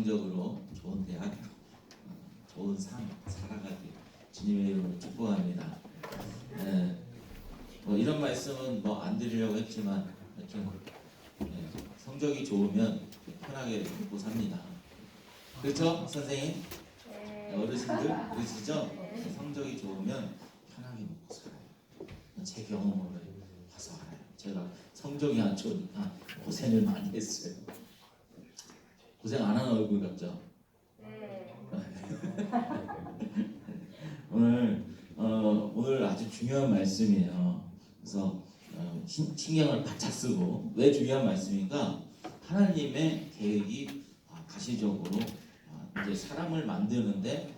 성적으로 좋은 대학, 좋은 삶 살아가길 주님의 이름으로 축복합니다. 네, 뭐 이런 말씀은 뭐 안 드리려고 했지만 이렇게 성적이 좋으면 편하게 먹고 삽니다. 그렇죠, 선생님? 어르신들 그러시죠? 성적이 좋으면 편하게 먹고 살아요. 제 경험으로 봐서 알아요. 제가 성적이 안 좋으니까 고생을 많이 했어요. 고생 안 하는 얼굴 같죠? 오늘 아주 중요한 말씀이에요. 그래서 신경을 바짝 쓰고, 왜 중요한 말씀인가? 하나님의 계획이 가시적으로 이제 사람을 만드는데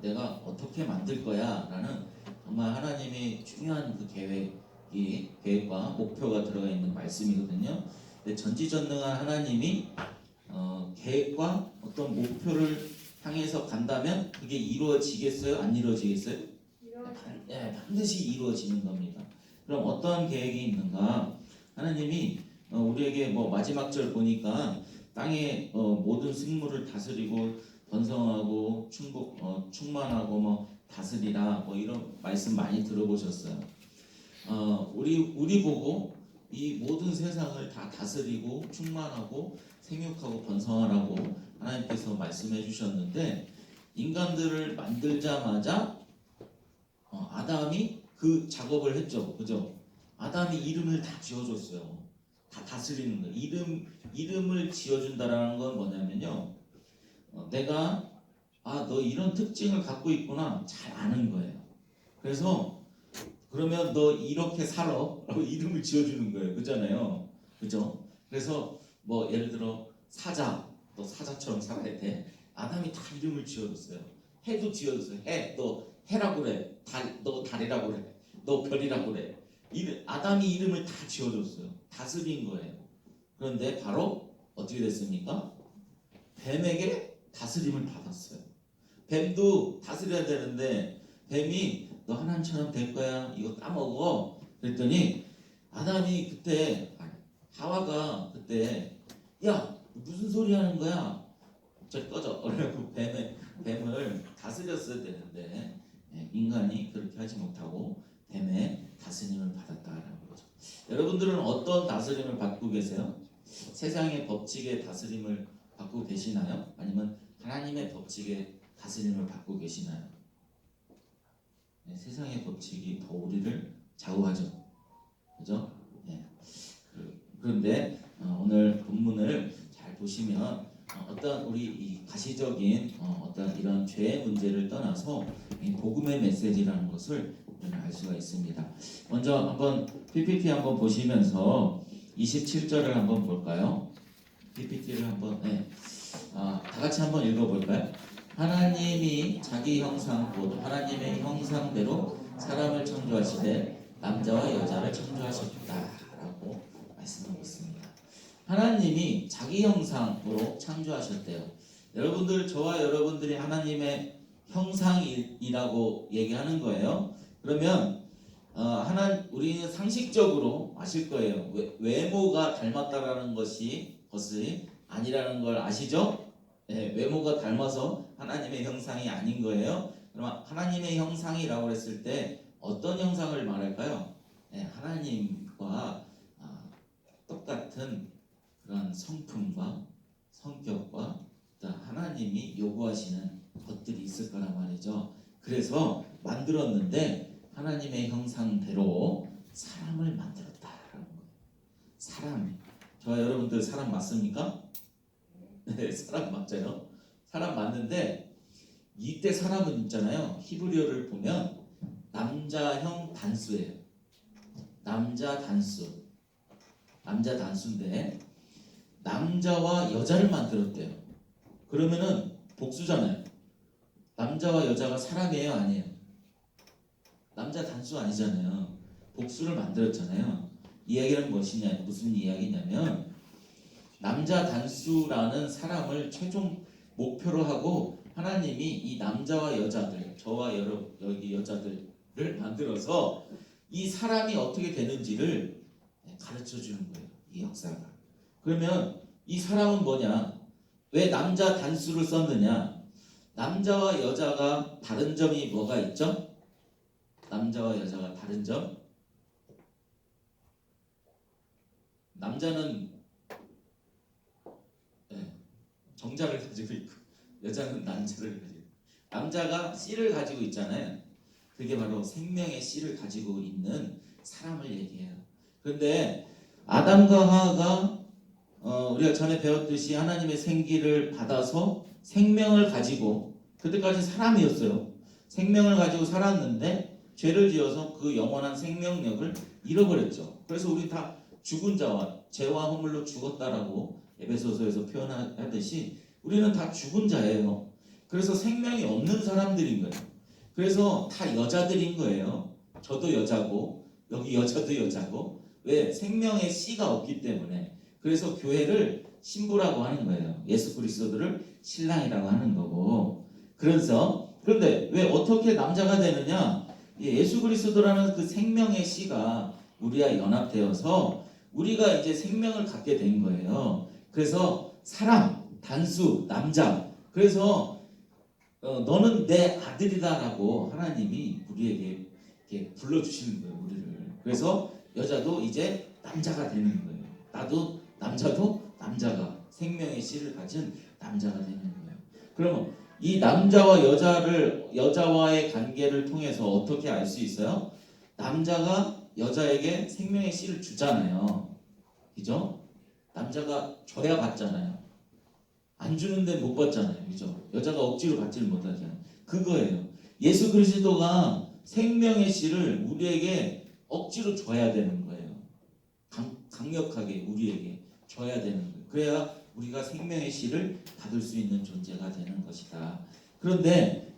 내가 어떻게 만들 거야라는 정말 하나님의 중요한 그 계획과 목표가 들어가 있는 말씀이거든요. 근데 전지전능한 하나님이 계획과 어떤 목표를 향해서 간다면 그게 이루어지겠어요? 안 이루어지겠어요? 네, 반드시 이루어지는 겁니다. 그럼 어떠한 계획이 있는가? 하나님이 우리에게 뭐 마지막 절 보니까 땅의 모든 생물을 다스리고 번성하고 충만하고 뭐 다스리라 뭐 이런 말씀 많이 들어보셨어요. 우리 보고 이 모든 세상을 다 다스리고 충만하고 생육하고 번성하라고 하나님께서 말씀해 주셨는데, 인간들을 만들자마자 아담이 그 작업을 했죠. 그죠? 아담이 이름을 다 지어줬어요. 다 다스리는 거. 이름을 지어준다라는 건 뭐냐면요. 내가 너 이런 특징을 갖고 있구나 잘 아는 거예요. 그래서 그러면 너 이렇게 살아 라고 이름을 지어주는 거예요. 그잖아요. 그죠? 그래서 뭐 예를 들어 사자, 너 사자처럼 살아야 돼. 아담이 다 이름을 지어줬어요. 해도 지어줬어요. 해, 너 해라고 그래. 달, 너 달이라고 그래. 너 별이라고 그래. 아담이 이름을 다 지어줬어요. 다스린 거예요. 그런데 바로 어떻게 됐습니까? 뱀에게 다스림을 받았어요. 뱀도 다스려야 되는데 뱀이 너 하나님처럼 될 거야. 이거 따먹어. 그랬더니 아담이 그때, 하와가 그때 야 무슨 소리 하는 거야? 저 꺼져. 그래갖고 뱀을 다스렸어야 되는데 인간이 그렇게 하지 못하고 뱀의 다스림을 받았다라는 거죠. 여러분들은 어떤 다스림을 받고 계세요? 세상의 법칙의 다스림을 받고 계시나요? 아니면 하나님의 법칙의 다스림을 받고 계시나요? 세상의 법칙이 더 우리를 좌우하죠. 그죠? 그런데 오늘 본문을 잘 보시면 어떤 우리 이 가시적인 어떤 이런 죄의 문제를 떠나서 복음의 메시지라는 것을 우리는 알 수가 있습니다. 먼저 한번 PPT 한번 보시면서 27절을 한번 볼까요? PPT를 한번 다 같이 한번 읽어볼까요? 하나님이 자기 형상 곧 하나님의 형상대로 사람을 창조하시되 남자와 여자를 창조하셨다라고 말씀하고 있습니다. 하나님이 자기 형상으로 창조하셨대요. 여러분들, 저와 여러분들이 하나님의 형상이라고 얘기하는 거예요. 그러면 우리는 상식적으로 아실 거예요. 외모가 닮았다라는 것이 아니라는 걸 아시죠? 외모가 닮아서 하나님의 형상이 아닌 거예요. 그럼 하나님의 형상이라고 했을 때 어떤 형상을 말할까요? 하나님과 똑같은 그런 성품과 성격과 하나님이 요구하시는 것들이 있을 거란 말이죠. 그래서 만들었는데 하나님의 형상대로 사람을 만들었다라는 거예요. 사람, 저와 여러분들 사람 맞습니까? 네, 사람 맞아요. 사람 맞는데 이때 사람은 있잖아요. 히브리어를 보면 남자형 단수예요. 남자 단수인데 남자와 여자를 만들었대요. 그러면은 복수잖아요. 남자와 여자가 사람이에요, 아니에요? 남자 단수 아니잖아요. 복수를 만들었잖아요. 이 이야기는 무슨 이야기냐면 남자 단수라는 사람을 최종 목표로 하고 하나님이 이 남자와 여자들, 저와 여기 여자들을 만들어서 이 사람이 어떻게 되는지를 가르쳐 주는 거예요. 이 역사가. 그러면 이 사람은 뭐냐? 왜 남자 단수를 썼느냐? 남자와 여자가 다른 점이 뭐가 있죠? 남자와 여자가 다른 점? 남자는 정자를 가지고 있고 여자는 난자를 가지고 있고, 남자가 씨를 가지고 있잖아요. 그게 바로 생명의 씨를 가지고 있는 사람을 얘기해요. 그런데 아담과 하와가 우리가 전에 배웠듯이 하나님의 생기를 받아서 생명을 가지고, 그때까지 사람이었어요. 생명을 가지고 살았는데 죄를 지어서 그 영원한 생명력을 잃어버렸죠. 그래서 우리 다 죽은 자와 죄와 허물로 죽었다라고 에베소서에서 표현하듯이 우리는 다 죽은 자예요. 그래서 생명이 없는 사람들인 거예요. 그래서 다 여자들인 거예요. 저도 여자고 여기 여자도 여자고. 왜? 생명의 씨가 없기 때문에. 그래서 교회를 신부라고 하는 거예요. 예수 그리스도를 신랑이라고 하는 거고. 그런데 왜 어떻게 남자가 되느냐? 예수 그리스도라는 그 생명의 씨가 우리와 연합되어서 우리가 이제 생명을 갖게 된 거예요. 그래서 사람, 단수, 남자. 그래서 너는 내 아들이다라고 하나님이 우리에게 이렇게 불러주시는 거예요. 우리를. 그래서 여자도 이제 남자가 되는 거예요. 나도 남자도 남자가 생명의 씨를 가진 남자가 되는 거예요. 그러면 이 남자와 여자와의 관계를 통해서 어떻게 알 수 있어요? 남자가 여자에게 생명의 씨를 주잖아요. 그죠? 남자가 줘야 받잖아요. 안 주는 데는 못 받잖아요. 그죠? 여자가 억지로 받지를 못하잖아요. 그거예요. 예수 그리스도가 생명의 씨를 우리에게 억지로 줘야 되는 거예요. 강력하게 우리에게 줘야 되는 거예요. 그래야 우리가 생명의 씨를 받을 수 있는 존재가 되는 것이다. 그런데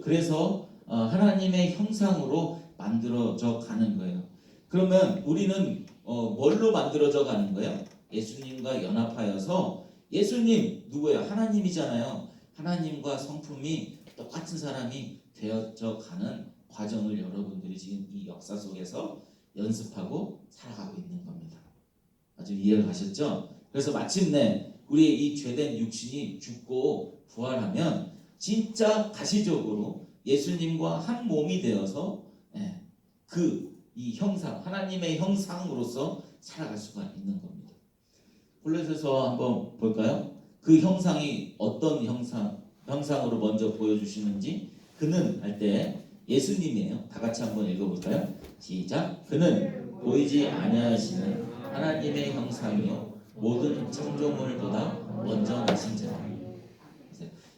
그래서 하나님의 형상으로 만들어져 가는 거예요. 그러면 우리는 뭘로 만들어져 가는 거예요? 예수님과 연합하여서, 예수님 누구예요? 하나님이잖아요. 하나님과 성품이 똑같은 사람이 되어져 가는 과정을 여러분들이 지금 이 역사 속에서 연습하고 살아가고 있는 겁니다. 아주 이해가 가셨죠? 그래서 마침내 우리의 이 죄된 육신이 죽고 부활하면 진짜 가시적으로 예수님과 한 몸이 되어서 이 형상, 하나님의 형상으로서 살아갈 수가 있는 겁니다. 골로새서 한번 볼까요? 그 형상이 어떤 형상으로 먼저 보여주시는지. 그는 할 때 예수님이에요. 다 같이 한번 읽어볼까요? 시작. 그는 보이지 아니하시는 하나님의 형상이요 모든 창조물보다 먼저 나신 자라.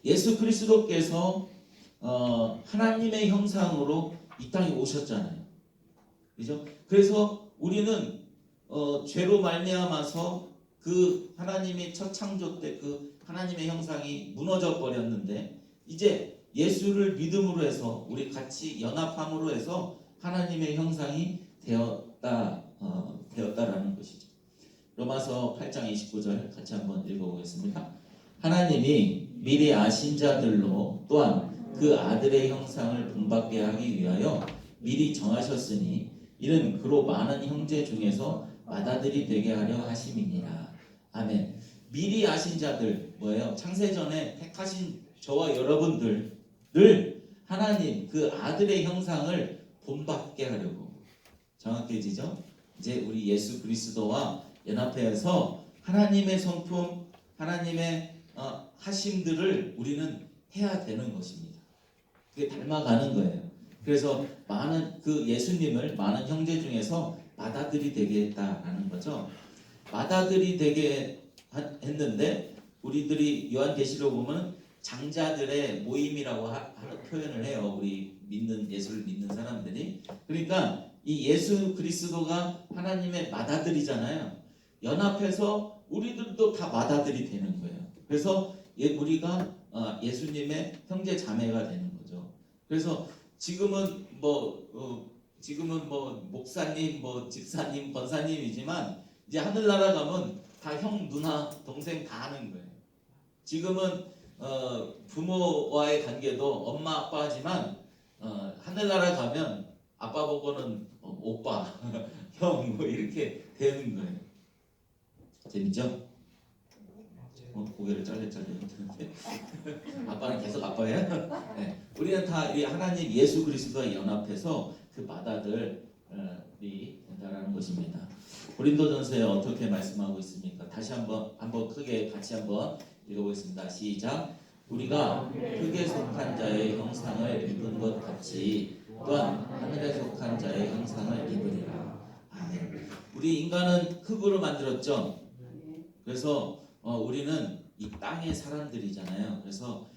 예수 그리스도께서 하나님의 형상으로 이 땅에 오셨잖아요. 그죠? 그래서 우리는 죄로 말미암아서 그 하나님의 첫 창조 때 그 하나님의 형상이 무너져 버렸는데, 이제 예수를 믿음으로 해서 우리 같이 연합함으로 해서 하나님의 형상이 되었다라는 것이죠. 로마서 8장 29절 같이 한번 읽어보겠습니다. 하나님이 미리 아신 자들로 또한 그 아들의 형상을 본받게 하기 위하여 미리 정하셨으니 이는 그로 많은 형제 중에서 맏아들이 되게 하려 하심이니라. 아멘. 미리 아신 자들 뭐예요? 창세전에 택하신 저와 여러분들을 하나님 그 아들의 형상을 본받게 하려고. 정확해지죠? 이제 우리 예수 그리스도와 연합해서 하나님의 성품, 하나님의 하심들을 우리는 해야 되는 것입니다. 그게 닮아가는 거예요. 그래서 많은 예수님을 많은 형제 중에서 맏아들이 되게 했다라는 거죠. 맏아들이 되게 했는데 우리들이 요한계시록 보면 장자들의 모임이라고 표현을 해요. 우리 예수를 믿는 사람들이. 그러니까 이 예수 그리스도가 하나님의 맏아들이잖아요. 연합해서 우리들도 다 맏아들이 되는 거예요. 그래서 우리가 예수님의 형제 자매가 되는 거죠. 그래서 지금은 목사님, 집사님, 권사님이지만 이제 하늘나라 가면 다 형, 누나, 동생 다 하는 거예요. 지금은 부모와의 관계도 엄마, 아빠지만 하늘나라 가면 아빠 보고는 오빠, 형 이렇게 되는 거예요. 재밌죠? 고개를 짤래짤래 드는데 아빠는 계속 아빠예요? 네. 우리는 다 이 하나님 예수 그리스도와 연합해서 그 바다들이 된다라는 것입니다. 고린도전서에 어떻게 말씀하고 있습니까? 다시 한번 크게 같이 한번 읽어보겠습니다. 시작. 우리가 흙에 속한 자의 형상을 입은 것 같이 또한 하늘에 속한 자의 형상을 입으리라. 아멘. 우리 인간은 흙으로 만들었죠. 그래서 우리는 이 땅의 사람들이잖아요. 그래서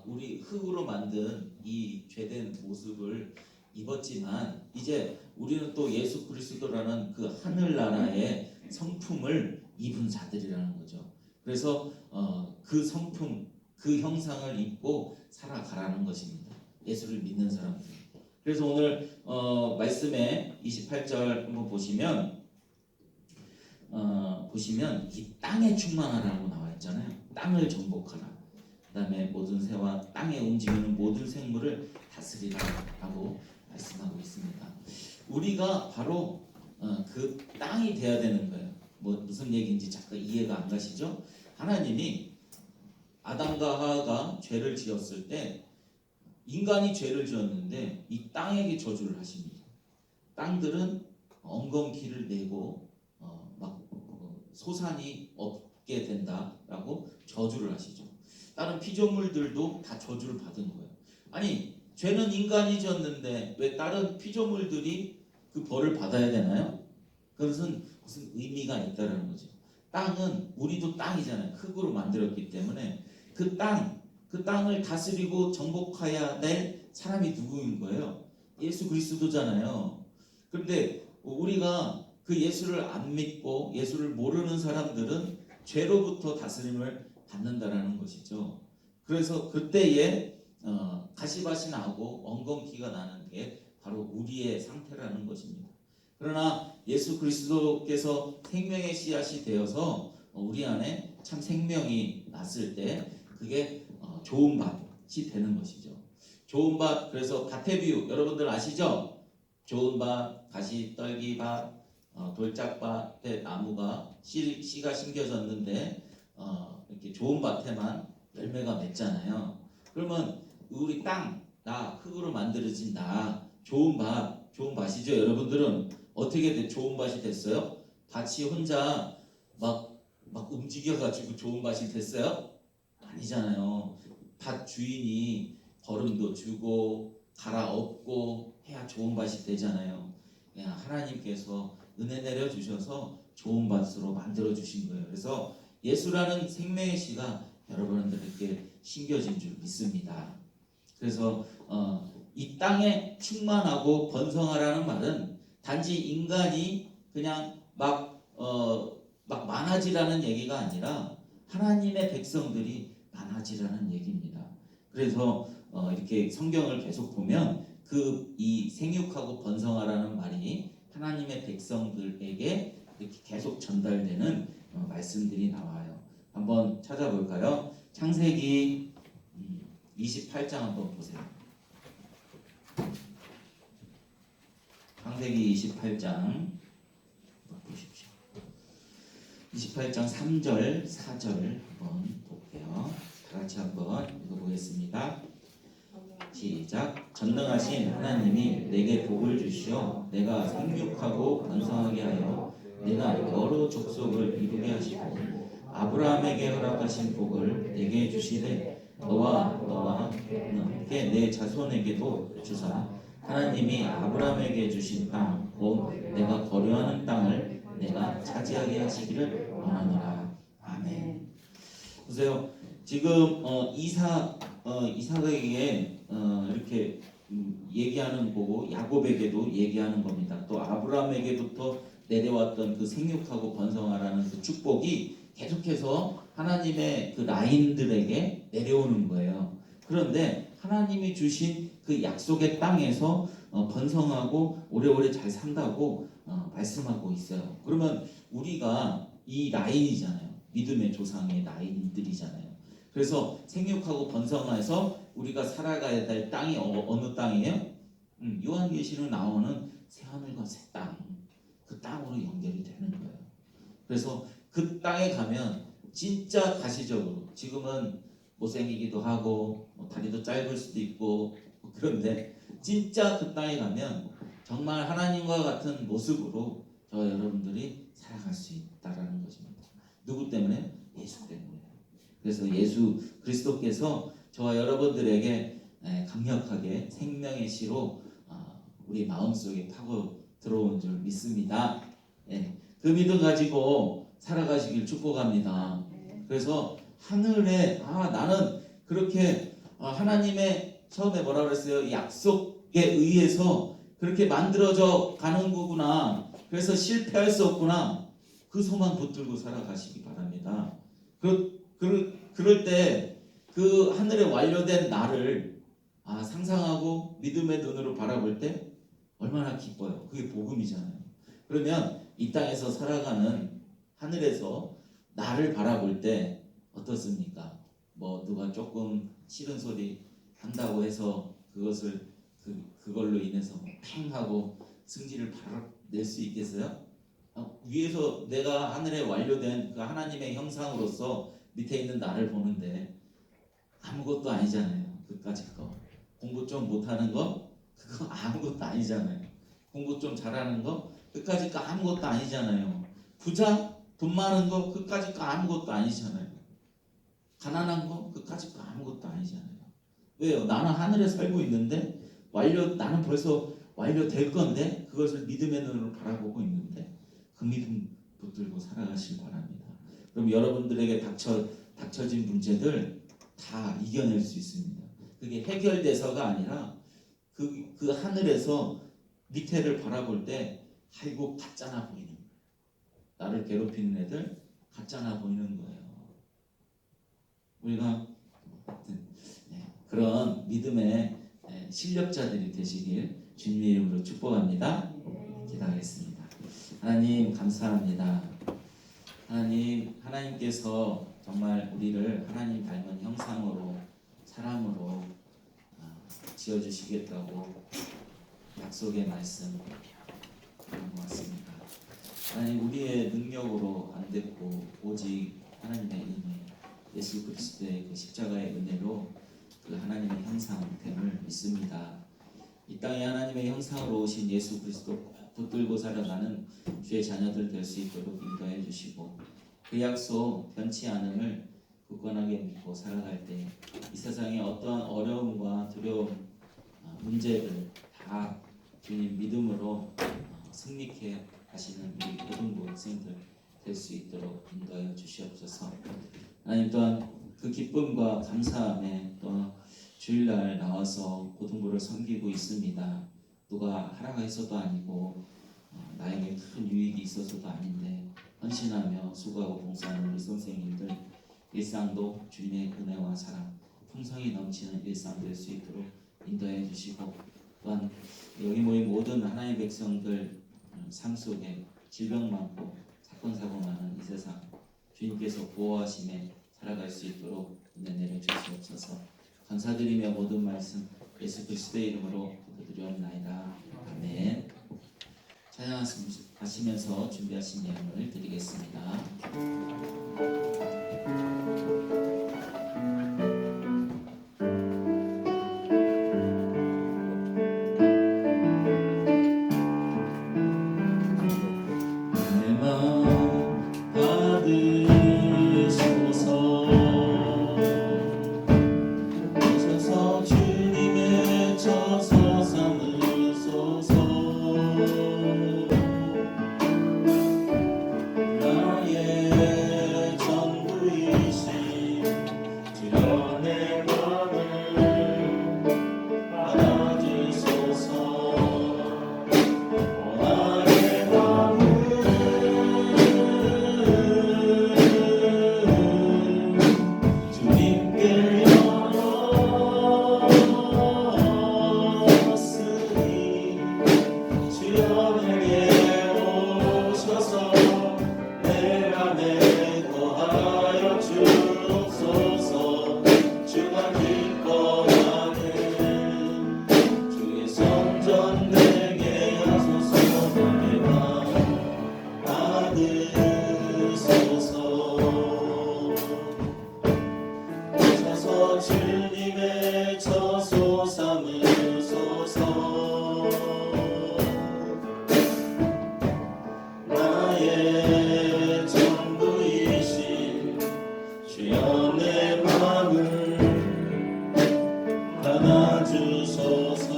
우리 흙으로 만든 이 죄된 모습을 입었지만 이제 우리는 또 예수 그리스도라는 그 하늘나라의 성품을 입은 자들이라는 거죠. 그래서 그 성품, 그 형상을 입고 살아가라는 것입니다. 예수를 믿는 사람들. 그래서 오늘 말씀에 28절 한번 보시면 이 땅에 충만하라고 나와 있잖아요. 땅을 정복하라. 그다음에 모든 새와 땅에 움직이는 모든 생물을 다스리라라고 말씀하고 있습니다. 우리가 바로 그 땅이 돼야 되는 거예요. 무슨 얘기인지 잠깐 이해가 안 가시죠? 하나님이 아담과 하와가 죄를 지었을 때 인간이 죄를 지었는데 이 땅에게 저주를 하십니다. 땅들은 엉겅퀴를 내고 소산이 없게 된다라고 저주를 하시죠. 다른 피조물들도 다 저주를 받은 거예요. 아니 죄는 인간이 지었는데 왜 다른 피조물들이 그 벌을 받아야 되나요? 그것은 무슨 의미가 있다라는 거죠. 땅은 우리도 땅이잖아요. 흙으로 만들었기 때문에 그 땅을 다스리고 정복해야 될 사람이 누구인 거예요? 예수 그리스도잖아요. 그런데 우리가 그 예수를 안 믿고 예수를 모르는 사람들은 죄로부터 다스림을 받는다라는 것이죠. 그래서 그때에 가시밭이 나고 엉겅퀴가 나는 게 바로 우리의 상태라는 것입니다. 그러나 예수 그리스도께서 생명의 씨앗이 되어서 우리 안에 참 생명이 났을 때 그게 좋은 밭이 되는 것이죠. 좋은 밭, 그래서 밭의 비유 여러분들 아시죠? 좋은 밭, 가시떨기밭, 돌짝밭에 나무가 씨가 심겨졌는데 이렇게 좋은 밭에만 열매가 맺잖아요. 그러면 우리 땅, 나 흙으로 만들어진 나 좋은 밭이죠. 여러분들은 어떻게 좋은 밭이 됐어요? 밭이 혼자 막 움직여가지고 좋은 밭이 됐어요? 아니잖아요. 밭 주인이 거름도 주고 갈아엎고 해야 좋은 밭이 되잖아요. 그냥 하나님께서 은혜 내려 주셔서 좋은 밭으로 만들어 주신 거예요. 그래서 예수라는 생명의 씨가 여러분들에게 심겨진 줄 믿습니다. 그래서 이 땅에 충만하고 번성하라는 말은 단지 인간이 그냥 막 많아지라는 얘기가 아니라 하나님의 백성들이 많아지라는 얘기입니다. 그래서 이렇게 성경을 계속 보면 이 생육하고 번성하라는 말이 하나님의 백성들에게 이렇게 계속 전달되는 말씀들이 나와요. 한번 찾아볼까요? 창세기 28장 한번 보세요. 창세기 28장 보십시오. 28장 3절, 4절 한번 볼게요. 다 같이 한번 읽어보겠습니다. 시작. 전능하신 하나님이 내게 복을 주시어 내가 생육하고 번성하게 하여 내가 여러 족속을 이루게 하시고 아브라함에게 허락하신 복을 내게 주시되 너와 함께 내 자손에게도 주사 하나님이 아브라함에게 주신 땅 곧 내가 거류하는 땅을 내가 차지하게 하시기를 원하노라. 아멘. 보세요. 지금 이삭에게 이렇게 얘기하는 거고 야곱에게도 얘기하는 겁니다. 또 아브라함에게부터 내려왔던 그 생육하고 번성하라는 그 축복이 계속해서 하나님의 그 라인들에게 내려오는 거예요. 그런데 하나님이 주신 그 약속의 땅에서 번성하고 오래오래 잘 산다고 말씀하고 있어요. 그러면 우리가 이 라인이잖아요. 믿음의 조상의 라인들이잖아요. 그래서 생육하고 번성해서 우리가 살아가야 될 땅이 어느 땅이에요? 요한계시로 나오는 새하늘과 새 땅, 그 땅으로 연결이 되는 거예요. 그래서 그 땅에 가면 진짜 가시적으로 지금은 못생기기도 하고 다리도 짧을 수도 있고 그런데 진짜 그 땅에 가면 정말 하나님과 같은 모습으로 저 여러분들이 살아갈 수 있다라는 것입니다. 누구 때문에? 예수 때문에. 그래서 예수 그리스도께서 저와 여러분들에게 강력하게 생명의 씨로 우리 마음속에 파고 들어온 줄 믿습니다. 그 믿음 가지고 살아가시길 축복합니다. 그래서 하늘에 나는 그렇게 하나님의 처음에 뭐라 그랬어요? 약속에 의해서 그렇게 만들어져 가는 거구나. 그래서 실패할 수 없구나. 그 소망 붙들고 살아가시기 바랍니다. 그럴 때 그 하늘에 완료된 나를 상상하고 믿음의 눈으로 바라볼 때 얼마나 기뻐요. 그게 복음이잖아요. 그러면 이 땅에서 살아가는 하늘에서 나를 바라볼 때 어떻습니까? 누가 조금 싫은 소리 한다고 해서 그것을 그걸로 인해서 팽 하고 승질을 바로 낼 수 있겠어요? 위에서 내가 하늘에 완료된 그 하나님의 형상으로서 밑에 있는 나를 보는데 아무것도 아니잖아요. 그까짓 거. 공부 좀 못하는 거 그거 아무것도 아니잖아요. 공부 좀 잘하는 거 그까짓 거 아무것도 아니잖아요. 부자 돈 많은 거 그까짓 거 아무것도 아니잖아요. 가난한 거 그까짓 거 아무것도 아니잖아요. 왜요? 나는 하늘에 살고 있는데 나는 벌써 완료될 건데 그것을 믿음의 눈으로 바라보고 있는데 그 믿음 붙들고 살아가시기 바랍니다. 그럼 여러분들에게 닥쳐진 문제들 다 이겨낼 수 있습니다. 그게 해결돼서가 아니라 그 하늘에서 밑에를 바라볼 때 아이고 가짜나 보이는 거예요. 나를 괴롭히는 애들 가짜나 보이는 거예요. 우리가 그런 믿음의 실력자들이 되시길 주님의 이름으로 축복합니다. 기도하겠습니다. 하나님 감사합니다. 하나님께서 정말 우리를 하나님 닮은 형상으로 사람으로 지어주시겠다고 약속의 말씀 그런 것 같습니다. 하나님 우리의 능력으로 안 됐고 오직 하나님의 은혜 예수 그리스도의 그 십자가의 은혜로 그 하나님의 형상됨을 믿습니다. 이 땅에 하나님의 형상으로 오신 예수 그리스도 붙들고 살아가는 주의 자녀들 될 수 있도록 인도해 주시고 그 약속 변치 않음을 굳건하게 믿고 살아갈 때 이 세상의 어떠한 어려움과 두려움 문제를 다 주님 믿음으로 승리케 하시는 우리 고등부 학생들 될 수 있도록 인도하여 주시옵소서. 하나님 또한 그 기쁨과 감사함에 또 주일날 나와서 고등부를 섬기고 있습니다. 누가 하라고 해서도 아니고 나에게 큰 유익이 있어서도 아닌데 헌신하며 수고하고 봉사하는 우리 선생님들 일상도 주님의 은혜와 사랑 풍성이 넘치는 일상 될 수 있도록 인도해 주시고 또한 여기 모인 모든 하나님의 백성들 삶 속에 질병 많고 사건 사고 많은 이 세상 주님께서 보호하심에 살아갈 수 있도록 은혜 내려 주시옵소서. 감사드리며 모든 말씀 예수 그리스도의 이름으로 기도드리옵나이다. 아멘. 찬양하시면서 준비하신 예물을 드리겠습니다. 나의 전부이신 주님의 처소 삼으소서. 나의 전부이신 주여 내 맘을 받아주소서.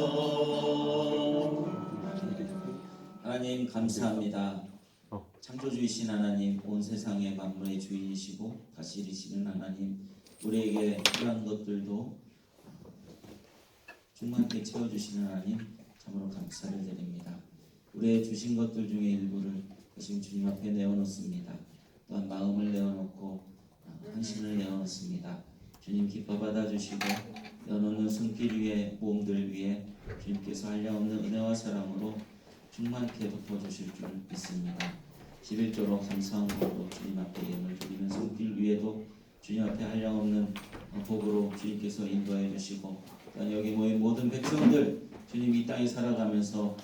하나님 감사합니다. 창조주이신 하나님, 온 세상의 만물의 주인이시고 다스리시는 하나님, 우리에게 필요한 것들도 충만하게 채워주시는 하나님, 참으로 감사를 드립니다. 우리의 주신 것들 중에 일부를 거신 주님 앞에 내어놓습니다. 또한 마음을 내어놓고 헌신을 내어놓습니다. 주님 기뻐 받아주시고 내어놓는 손길 위에 몸들 위에 주님께서 한량없는 은혜와 사랑으로 충만케 덮어주실 줄 믿습니다. 11조로 감사한 것으로 주님 앞에 예물 드리는 손길 위에도 주님 앞에 한량없는 복으로 주님께서 인도해 주시고, 또한 여기 모인 모든 백성들 주님 이 땅에 살아가면서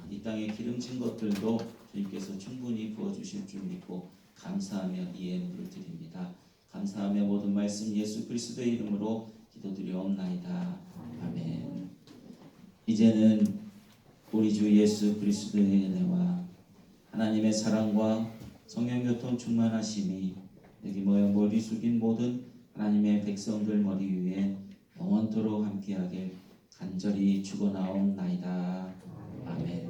이 땅에 기름진 것들도 주님께서 충분히 부어주실 줄 믿고 감사하며 이 예물을 드립니다. 감사하며 모든 말씀 예수 그리스도의 이름으로 기도드리옵나이다. 아멘. 이제는 우리 주 예수 그리스도의 은혜와 하나님의 사랑과 성령 교통 충만하심이 여기 모여 머리 숙인 모든 하나님의 백성들 머리 위에 영원토록 함께하길 간절히 축원하옵나이다. 아멘.